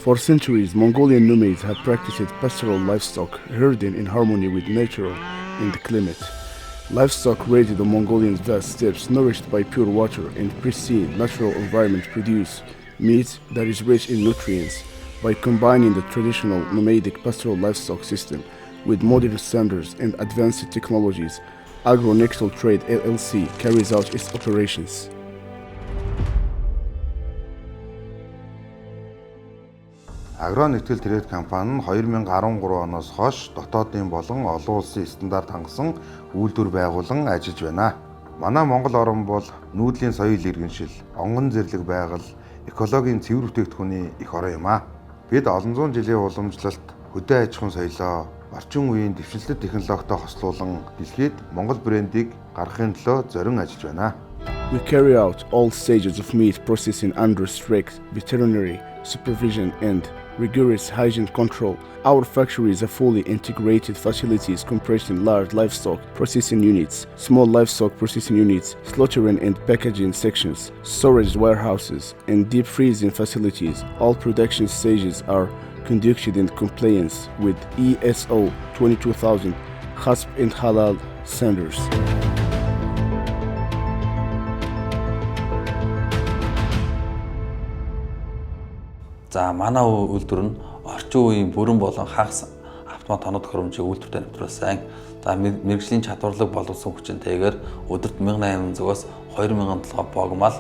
For centuries, Mongolian nomads have practiced pastoral livestock herding in harmony with nature and the climate. Livestock raised on Mongolian vast steppes, nourished by pure water and pristine natural environment, produce meat that is rich in nutrients. By combining the traditional nomadic pastoral livestock system with modern standards and advanced technologies, Agro-Nextel Trade LLC carries out its operations. Agro-Nextel Trade компани нь 2013 оноос хойш дотоодын болон олон улсын стандарт хангасан үйлдвэр байгуулан ажиллаж байна. Манай Монгол орн бол нүүдлийн соёл иргэншил, онгон зэрлэг байгаль, экологийн цэвэр бүтээгдэхүүний их орон юм а. Бид олон зуун жилийн уламжлалт, хөдөө аж ахуйн соёлоо орчин үеийн дэвшилтэт технологитой хослуулан дэлхийд Монгол брендийг гаргахын төлөө зорин ажиллаж байна. We carry out all stages of meat processing under strict veterinary supervision and rigorous hygiene control. Our factories are fully integrated facilities comprising large livestock processing units, small livestock processing units, slaughtering and packaging sections, storage warehouses, and deep freezing facilities. All production stages are conducted in compliance with ISO 22000 HACCP and Halal standards. За манай үйлдвэр нь орчин үеийн бүрэн болон хагас автомат тоног тохиромжийг үйлдвэртэй нэвтрүүлсэн. За мэргэжлийн чадварлаг боловсон хүчинтэйгээр өдөрт 1800-аас 2000 толгой богмал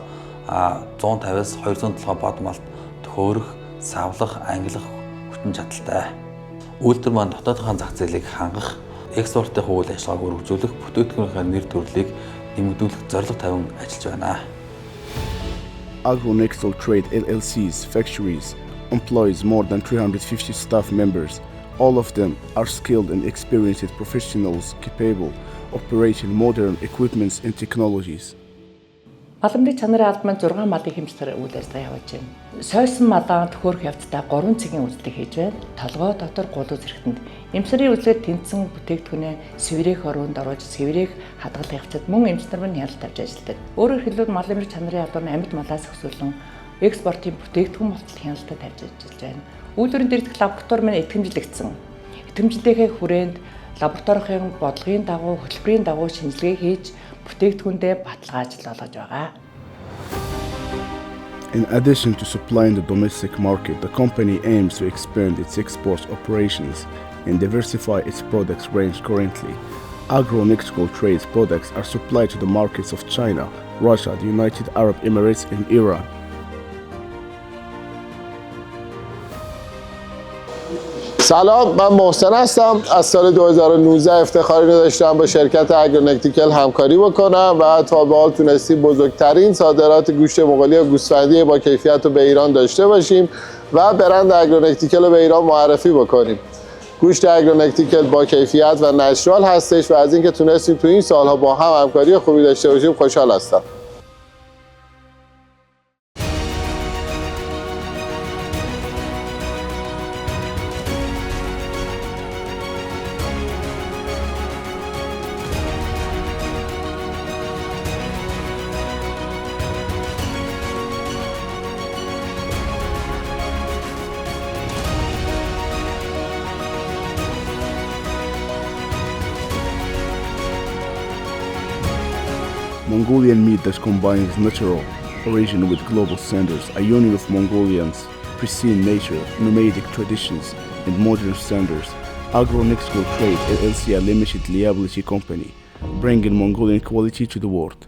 150-аас 200 толгой бодмалт төхөөрөх, савлах, ангилах хүчин чадалтай. Үйлдвэр маань дотоодын зах зээлийг хангах, экспортын үйл ажиллагааг өргөжүүлэх, бүтээгдэхүүнийхээ нэр төрлийг нэмэгдүүлэх зорилго тавин ажиллаж байна. Agro-Nextel Trade LLC's factories employs more than 350 staff members. All of them are skilled and experienced professionals capable of operating modern equipments and technologies. Маламжийн чанарын албан 6 малын хэмжлэр үйл ажиллагаа явуулж байна. Сойсон малаа төхөөрөх явцдаа 3 цагийн үйлдэл хийж байна. Толгой дотор гулуу зэрэгтэнд эмчнэрийн үйлчлэгээр тэнцсэн бүтээгдэхүүнээ сэврээх оруунд оруулж сэврээх хадгалах явцад мөн эмчнэр нь хяналт тавьж ажилладаг. Өөрөөр хэлбэл маламжийн чанарын албан амьд малаас өсвөлөн экспортын бүтээгдэхүүн болтол хяналтад тавьж ажиллаж байна. Үйлдвэрийн дэргэдэх лаборатори маань итгэмжлэгдсэн. Итгэмжлэхээ хүрээнд лабораторийн бодлогын дагуу хөтөлбөрийн дагуу шинжилгээ хийж бүтээгдэхүүндээ баталгаа ажил олгож байгаа. In addition to supplying the domestic market, the company aims to expand its export operations and diversify its products range. Currently, Agro-Nextel Trade's products are supplied to the markets of China, Russia, the United Arab Emirates, and Iran. سلام، من محسن هستم. از سال 2019 افتخاری داشتم با شرکت اگرونکتیکل همکاری بکنم و تا به حال تونستیم بزرگترین صادرات گوشت مغولی گوسفندی با کیفیت رو به ایران داشته باشیم و برند اگرونکتیکل رو به ایران معرفی بکنیم. گوشت اگرونکتیکل با کیفیت و نچرال هستش و از اینکه تونستیم تو این سالها با هم همکاری خوبی داشته باشیم خوشحال هستم. Mongolian meat that combines natural origin with global standards, a union of Mongolians' pristine nature, nomadic traditions, and modern standards. Agro-Nextel Trade LLC, a limited liability company, bringing Mongolian quality to the world.